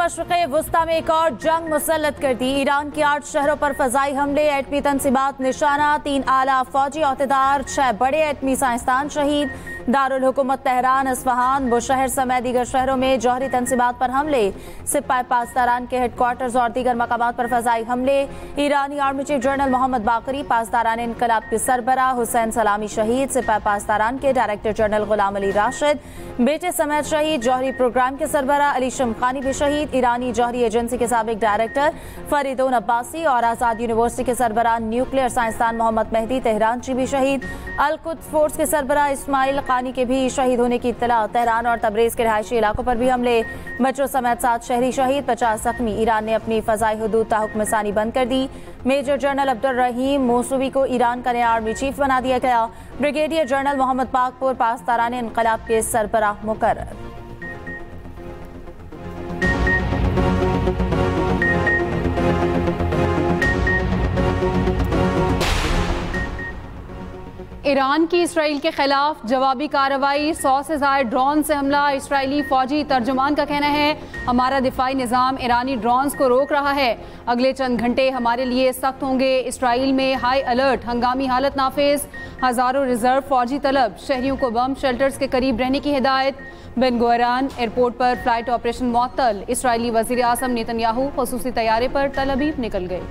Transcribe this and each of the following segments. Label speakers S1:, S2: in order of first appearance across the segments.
S1: मशरिक़े वुस्ता में एक और जंग मुसल्लत कर दी। ईरान के 8 शहरों पर फजाई हमले, एटमी तंसीबात निशाना, 3 आला फौजी अहदेदार, 6 बड़े एटमी साइंसदान शहीद। दारुल हुकूमत तेहरान, इस्फहान, बुशहर समेत दीगर शहरों में जौहरी तंसीबात पर हमले। सिपाही पासदारान के हेडक्वार्टर्स और दीगर मकामात पर फजाई हमले। ईरानी आर्मी चीफ जनरल मोहम्मद बाकरी, पासदारान इनकलाब के सरबराह हुसैन सलामी शहीद। सिपाही पासदारान के डायरेक्टर जनरल गुलाम अली राशिद बेटे समेत शहीद। जौहरी प्रोग्राम के सरबराह अली शमखानी भी शहीद। ईरानी जौहरी एजेंसी के साबिक डायरेक्टर फरीदोन अब्बासी और आज़ाद यूनिवर्सिटी के सरबराह न्यूक्लियर साइंसदान मोहम्मद मेहदी तेहरानची भी शहीद। अल-कुद्स फोर्स के सरबराह इस्माइल खानी के भी शहीद होने की इत्तला। तेहरान और तबरेज के रहायशी इलाकों पर भी हमले, बच्चों समेत 7 शहरी शहीद, 50 जख्मी। ईरान ने अपनी फजाई हुदूद ताहुक्म सानी बंद कर दी। मेजर जनरल अब्दुल रहीम मौसूवी को ईरान का नया आर्मी चीफ बना दिया गया। ब्रिगेडियर जनरल मोहम्मद पाकपुर पासदारान इनकलाब के सरबराह मुकर्रर।
S2: ईरान की इसराइल के खिलाफ जवाबी कार्रवाई, 100 से ज़ायद ड्रोन से हमला। इसराइली फौजी तर्जुमान का कहना है हमारा दिफाई निज़ाम ईरानी ड्रोन्स को रोक रहा है। अगले चंद घंटे हमारे लिए सख्त होंगे। इसराइल में हाई अलर्ट, हंगामी हालत नाफिज, हज़ारों रिजर्व फौजी तलब। शहरियों को बम शेल्टर्स के करीब रहने की हिदायत। बेन गुरियन एयरपोर्ट पर फ्लाइट ऑपरेशन मुअत्तल। इसराइली वज़ीर आज़म नेतन्याहू ख़ुसूसी तैयारे पर तल अबीब निकल गए।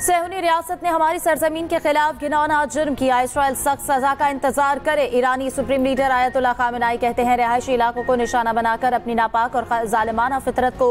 S1: सहूनी रियासत ने हमारी सरजमीन के खिलाफ घिनौना जुर्म किया, इसराइल सख्त सजा का इंतजार करे। ईरानी सुप्रीम लीडर आयतुल्लाह खामेनी कहते हैं रिहायशी इलाकों को निशाना बनाकर अपनी नापाक और जालिमाना फितरत को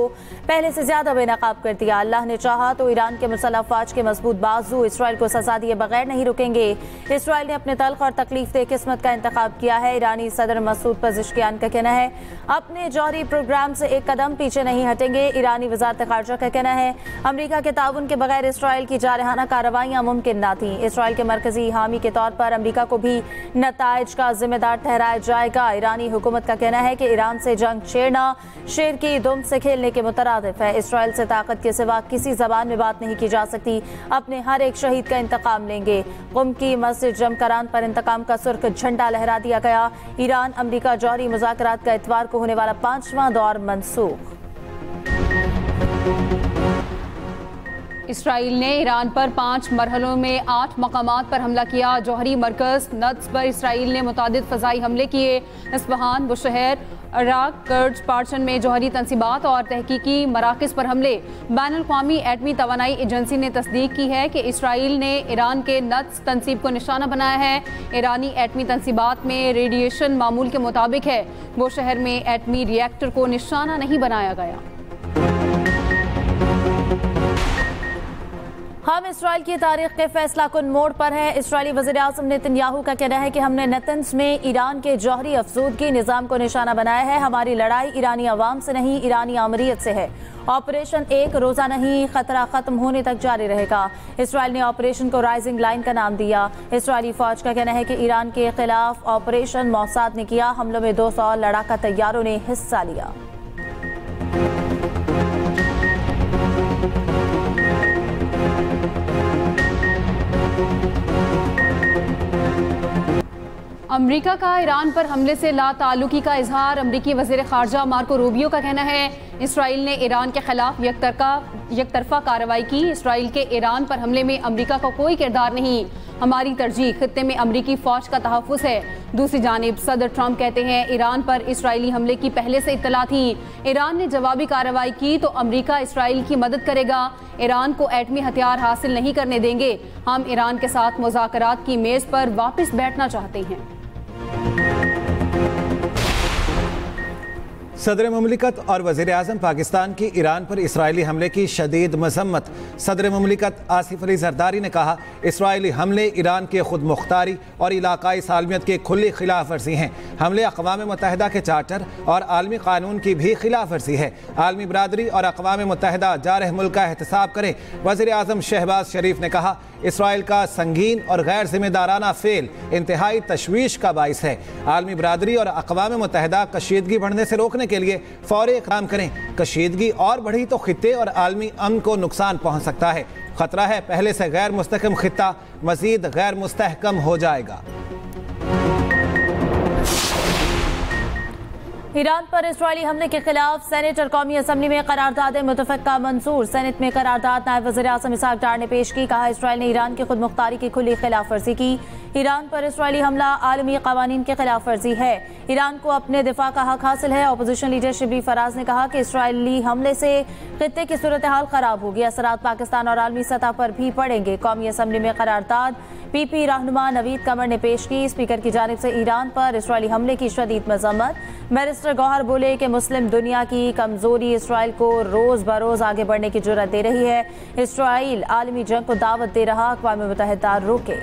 S1: पहले से ज्यादा बेनकाब कर दिया। अल्लाह ने चाहा तो ईरान के मुसल्लह अफवाज के मजबूत बाजू इसराइल को सजा दिए बगैर नहीं रुकेंगे। इसराइल ने अपने तल्ख और तकलीफ दे किस्मत का इंतखाब किया है। ईरानी सदर मसूद पज़ेश्कियान का कहना है अपने जौहरी प्रोग्राम से एक कदम पीछे नहीं हटेंगे। ईरानी वज़ारत ख़ारजा का कहना है अमरीका के ताउन के बगैर इसराइल की जारहाना कार्रवाइयां मुमकिन न थी। इसराइल के मरकजी हामी के तौर पर अमरीका को भी नताइज का जिम्मेदार ठहराया जाएगा। ईरानी हुकूमत का कहना है कि ईरान से जंग छेड़ना शेर की दुम से खेलने के मुतरादिफ है। इसराइल से ताकत के सिवा किसी जबान में बात नहीं की जा सकती। अपने हर एक शहीद का इंतकाम लेंगे। कुम की मस्जिद जमकरान पर इंतकाम का सुर्ख झंडा लहरा दिया गया। ईरान अमरीका जौहरी मुज़ाकरात का इतवार को होने वाला 5वां दौर मनसूख।
S2: इसराइल ने ईरान पर 5 मरहलों में 8 मकामात पर हमला किया। जौहरी मरकज़ नद्स पर इसराइल ने मुतादिद फ़ज़ाई हमले किए। इस्फहान, बुशहर, इराक, कर्ज, पार्शन में जौहरी तंसीबात और तहकीकी मराकज़ पर हमले। बैनुल-अक़वामी एटमी तवानाई एजेंसी ने तस्दीक की है कि इसराइल ने ईरान के नद्स तंसीब को निशाना बनाया है। ईरानी एटमी तंसीबात में रेडिएशन मामूल के मुताबिक है। बुशहर में एटमी रिएक्टर को निशाना नहीं बनाया गया।
S1: हम इसराइल की तारीख के फैसला कुन मोड़ पर हैं। इसराइली वज़ीर आज़म नेतन्याहू का कहना है कि हमने नतन्स में ईरान के जौहरी अफजूदगी निज़ाम को निशाना बनाया है। हमारी लड़ाई ईरानी अवाम से नहीं, ईरानी आमरीत से है। ऑपरेशन एक रोज़ा नहीं, खतरा ख़त्म होने तक जारी रहेगा। इसराइल ने ऑपरेशन को राइजिंग लाइन का नाम दिया। इसराइली फ़ौज का कहना है कि ईरान के खिलाफ ऑपरेशन मौसाद ने किया। हमलों में 200 लड़ाका तैयारों ने हिस्सा लिया।
S2: अमरीका का ईरान पर हमले से लाताल्लुकी का इजहार। अमरीकी वज़ीर ख़ारजा मार्को रूबियो का कहना है इसराइल ने ईरान के खिलाफ यकतरफा कार्रवाई की। इसराइल के ईरान पर हमले में अमरीका का कोई किरदार नहीं। हमारी तरजीह खित्ते में अमरीकी फ़ौज का तहफ़्फ़ुज़ है। दूसरी जानिब सदर ट्रंप कहते हैं ईरान पर इसराइली हमले की पहले से इत्तला थी। ईरान ने जवाबी कार्रवाई की तो अमरीका इसराइल की मदद करेगा। ईरान को एटमी हथियार हासिल नहीं करने देंगे। हम ईरान के साथ मुज़ाकरात की मेज़ पर वापस बैठना चाहते हैं।
S3: सदर ममलिकत और वज़ीर आज़म पाकिस्तान की ईरान पर इसराइली हमले की शदीद मज़म्मत। सदर ममलिकत आसिफ अली ज़रदारी ने कहा इसराइली हमले ईरान के खुद मुख्तारी और इलाकाई सालमियत की खुली खिलाफ वर्जी हैं। हमले अक़वाम मुत्तहिदा के चार्टर और आलमी कानून की भी खिलाफ वर्जी है। आलमी बरादरी और अक़वाम मुत्तहिदा जारह मुल्क का एहतसाब करें। वज़ीर आज़म शहबाज शरीफ ने कहा इसराइल का संगीन और गैर जिम्मेदाराना फेल इंतहाई तशवीश का बाइस है। आलमी बरादरी और अक़वाम मुत्तहिदा कशीदगी बढ़ने से रोकने के लिए फौरी इक़दाम करें। कशीदगी और बढ़ी तो खित्ते और आलमी अमन को नुकसान पहुँच सकता है। खतरा है पहले से गैर मुस्तहकम खित्ता मज़ीद गैर मुस्तहकम हो जाएगा।
S1: ईरान पर इस्राएली हमले के खिलाफ सेनेट और कौमी असम्बली में करारदाद मुतफ़क़ा मंजूर। सेनेट में करारदाद नायब वज़ीर आज़म इसहाक़ डार ने पेश की। कहा, इसराइल ने ईरान की खुद मुख्तारी की खुली खिलाफ वर्जी की। ईरान पर इस्राएली हमला आलमी क़वानीन की खिलाफ वर्जी है। ईरान को अपने दिफा का हक हासिल है। अपोजिशन लीडर शिबली फराज ने कहा कि इसराइली हमले से खित्ते की सूरत हाल खराब होगी, असरात पाकिस्तान और आलमी सतह पर भी पड़ेंगे। कौमी असम्बली में करारदाद PP रहनुमा नवीद कमर ने पेश की। स्पीकर की जानिब से ईरान पर इस्राएली हमले की शदीद मज़म्मत। बैरिस्टर गौहर बोले कि मुस्लिम दुनिया की कमजोरी इसराइल को रोज बरोज आगे बढ़ने की जुर्रत दे रही है। इसराइल आलमी जंग को दावत दे रहा, अक़वाम मुत्तहिदा रोके।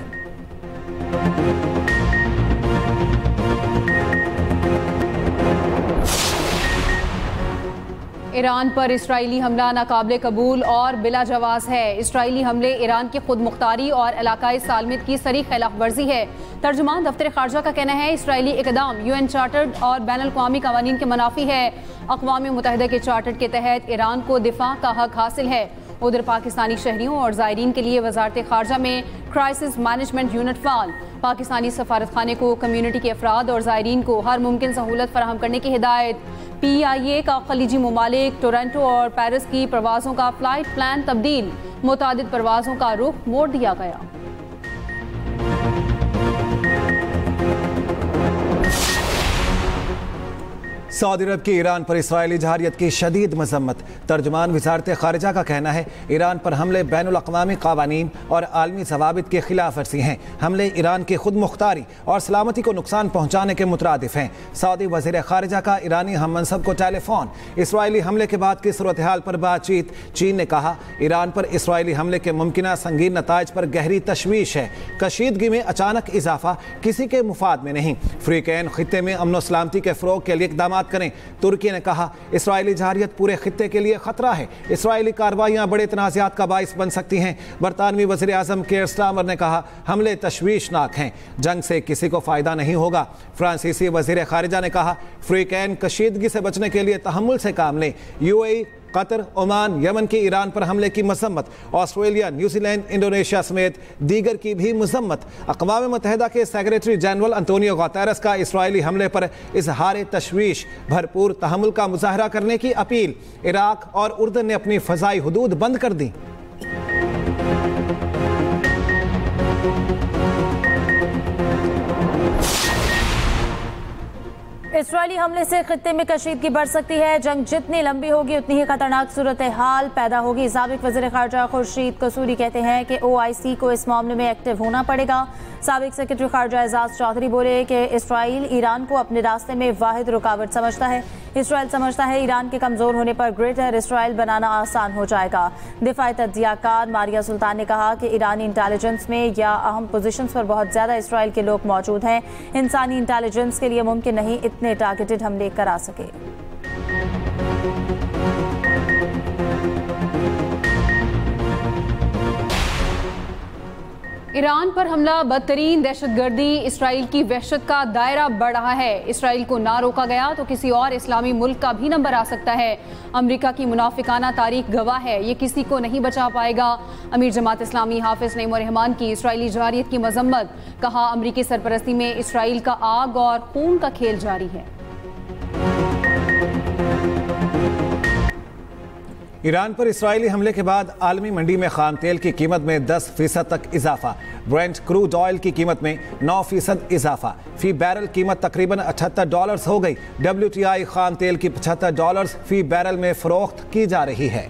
S2: ईरान पर इसराइली हमला नाकाबिले कबूल और बिला जवाज है। इसराइली हमले ईरान की खुद मुख्तारी और इलाकाई सालमियत की सरी खिलाफ वर्जी है। तर्जुमान दफ्तर खारजा का कहना है, इसराइली इक़दाम UN चार्टर्ड और बैनुल अक़वामी क़वानीन के मुनाफी है। अक़वाम मुत्तहिदा के चार्टर्ड के तहत ईरान को दिफा का हक हासिल है। उधर पाकिस्तानी शहरियों और ज़ायरीन के लिए वजारत खारजा में क्राइसिस मैनेजमेंट यूनिट फाल। पाकिस्तानी सफारत खाने को कम्यूनिटी के अफराद और ज़ायरीन को हर मुमकिन सहूलत फराहम करने की हिदायत। PIA का खलीजी ममालिक टोरंटो और पेरिस की प्रवासों का फ्लाइट प्लान तब्दील। मुतादिद प्रवासों का रुख मोड़ दिया गया।
S3: सऊदी अरब की ईरान पर इसराइली जहारियत की शदीद मजम्मत। तर्जुमान वज़ारत ख़ारिजा का कहना है, ईरान पर हमले बैनुल अक़वामी क़वानीन और आलमी ज़वाबित के खिलाफ वर्जी हैं। हमले ईरान की खुद मुख्तारी और सलामती को नुकसान पहुँचाने के मुतरादिफ हैं। सऊदी वज़ीर ख़ारिजा का ईरानी हम मनसब को टेलीफोन। इसराइली हमले के बाद की सूरत हाल पर बातचीत। चीन ने कहा, ईरान पर इसराइली हमले के मुमकिन संगीन नताइज पर गहरी तशवीश है। कशीदगी में अचानक इजाफा किसी के मुफाद में नहीं। अफ्रीकैन खित्ते में अमन सलामती के फ़रोग़ के लिए इक़दाम करें। तुर्की ने कहा, इसराइली जहारियत पूरे खित्ते के लिए खतरा है। इसराइली कार्रवाइयां बड़े तनाज़ात का बाइस बन सकती हैं। बरतानवी वज़ीर आज़म कीर स्टारमर ने कहा, हमले तशवीशनाक हैं, जंग से किसी को फ़ायदा नहीं होगा। फ्रांसीसी वज़ीर ख़ारिजा ने कहा, अफ्रीकैन कशीदगी से बचने के लिए तहम्मुल से काम लें। UAE, कतर, ओमान, यमन के ईरान पर हमले की मजम्मत। ऑस्ट्रेलिया, न्यूजीलैंड, इंडोनेशिया समेत दीगर की भी मजम्मत। अक़वाम मुत्तहिदा के सेक्रेटरी जनरल अंतोनियो गुतेरेस का इसराइली हमले पर इजहार तशवीश, भरपूर तहम्मुल का मुजाहरा करने की अपील। इराक और उर्दन ने अपनी फ़ज़ाई हुदूद बंद कर दी।
S1: इसराइली हमले से खित्ते में कशीदगी बढ़ सकती है। जंग जितनी लंबी होगी उतनी ही खतरनाक सूरत हाल पैदा होगी। साबिक वज़ीर ख़ारजा खुर्शीद कसूरी कहते हैं कि OIC को इस मामले में एक्टिव होना पड़ेगा। साबिक सेक्रेटरी ख़ारजा एजाज चौधरी बोले कि इसराइल ईरान को अपने रास्ते में वाहिद रुकावट समझता है। इसराइल समझता है ईरान के कमज़ोर होने पर ग्रेटर इसराइल बनाना आसान हो जाएगा। दिफाई तज्ज़ियाकार मारिया सुल्तान ने कहा कि ईरानी इंटेलिजेंस में या अहम पोजीशंस पर बहुत ज़्यादा इसराइल के लोग मौजूद हैं। इंसानी इंटेलिजेंस के लिए मुमकिन नहीं इतने टारगेटेड हमले करा सके।
S2: ईरान पर हमला बदतरीन दहशतगर्दी। इसराइल की वहशत का दायरा बढ़ रहा है। इसराइल को ना रोका गया तो किसी और इस्लामी मुल्क का भी नंबर आ सकता है। अमेरिका की मुनाफिकाना तारीख गवाह है, ये किसी को नहीं बचा पाएगा। अमीर जमात इस्लामी हाफिज नईम रहमान की इसराइली जहारियत की मजम्मत। कहा, अमरीकी सरपरस्ती में इसराइल का आग और खून का खेल जारी है।
S3: ईरान पर इसराइली हमले के बाद आलमी मंडी में खाम तेल की कीमत में 10% तक इजाफा। ब्रेंट क्रूड ऑयल की कीमत में 9% इजाफा। फी बैरल कीमत तकरीबन $78 हो गई। WTI खाम तेल की $75 फी बैरल में फरोख्त की जा रही है।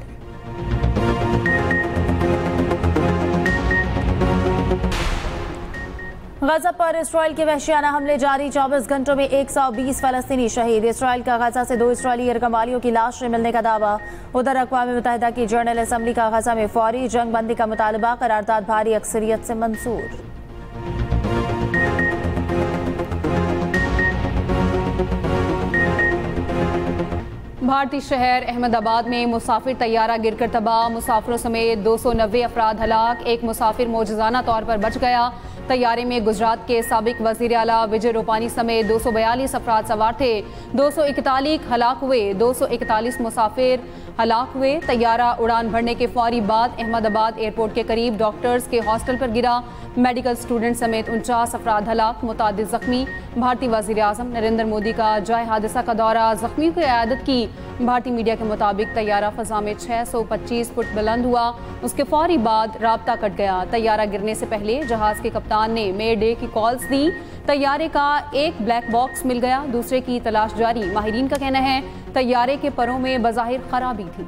S1: गजा पर इसराइल के वहशियाना हमले जारी। 24 घंटों में 120 फलस्तीनी शहीद। इसराइल का गजा से 2 इसराइली यरगमालियों की लाशें मिलने का दावा। उधर अक़वाम मुत्तहिदा की जनरल असम्बली का गजा में फौरी जंग बंदी का मुतालबा। करारदाद भारी अक्सरियत से मंजूर।
S2: भारतीय शहर अहमदाबाद में मुसाफिर तैयारा गिरकर तबाह। मुसाफिरों समेत 290 अफराद हलाक। एक मुसाफिर मौजूदाना तौर पर बच गया। तैयारे में गुजरात के साबिक वजीर आला विजय रूपानी समेत 242 अफराद सवार थे। 241 हलाक हुए, 241 मुसाफिर हलाक हुए। तैयारा उड़ान भरने के फौरी बाद अहमदाबाद एयरपोर्ट के करीब डॉक्टर्स के हॉस्टल पर गिरा। मेडिकल स्टूडेंट समेत 49 अफराद हलाक, मुतादिद जख्मी। भारतीय वजीर आज़म नरेंद्र मोदी का जाए हादसा का दौरा, जख्मियों की इयादत की। भारतीय मीडिया के मुताबिक तैयारा फजा में 625 फुट बुलंद हुआ, उसके फौरी बाद राब्ता कट गया। तैयारा गिरने से पहले जहाज के कप्तान ने मे डे की कॉल्स दी। तैयारे का एक ब्लैक बॉक्स मिल गया, दूसरे की तलाश जारी। माहिरीन का कहना है तैयारे के परों में बज़ाहिर खराबी थी।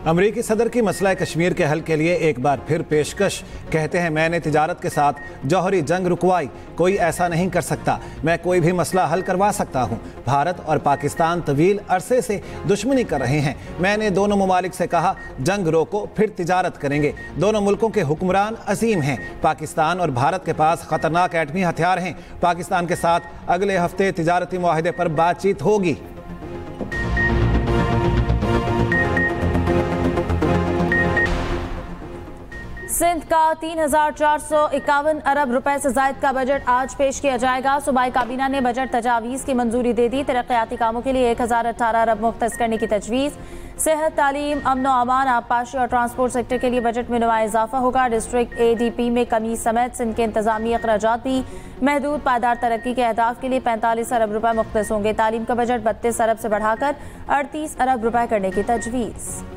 S3: अमरीकी सदर की मसला कश्मीर के हल के लिए एक बार फिर पेशकश। कहते हैं मैंने तिजारत के साथ जौहरी जंग रुकवाई, कोई ऐसा नहीं कर सकता। मैं कोई भी मसला हल करवा सकता हूँ। भारत और पाकिस्तान तवील अरसे से दुश्मनी कर रहे हैं। मैंने दोनों ममालिक से कहा जंग रोको फिर तिजारत करेंगे। दोनों मुल्कों के हुक्मरान अजीम हैं। पाकिस्तान और भारत के पास खतरनाक एटमी हथियार हैं। पाकिस्तान के साथ अगले हफ्ते तिजारती मुआहदे पर बातचीत होगी।
S1: सिंध का 3,451 अरब रुपए से जायद का बजट आज पेश किया जाएगा। सूबाई काबीना ने बजट तजावीज़ की मंजूरी दे दी। तरक्याती कामों के लिए 1018 अरब मुख्तस करने की तजवीज़। सेहत, तालीम, अमन व अमान, आबपाशी और ट्रांसपोर्ट सेक्टर के लिए बजट में नुमाया इजाफा होगा। डिस्ट्रिक्ट ADP में कमी समेत सिंध के इंतजामी अखराजात भी महदूद पायदार तरक्की के अहदाफ के लिए 45 अरब रुपए मुख्तस होंगे। तालीम का बजट 32 अरब से बढ़ाकर 38 अरब रुपए करने की तजवीज़।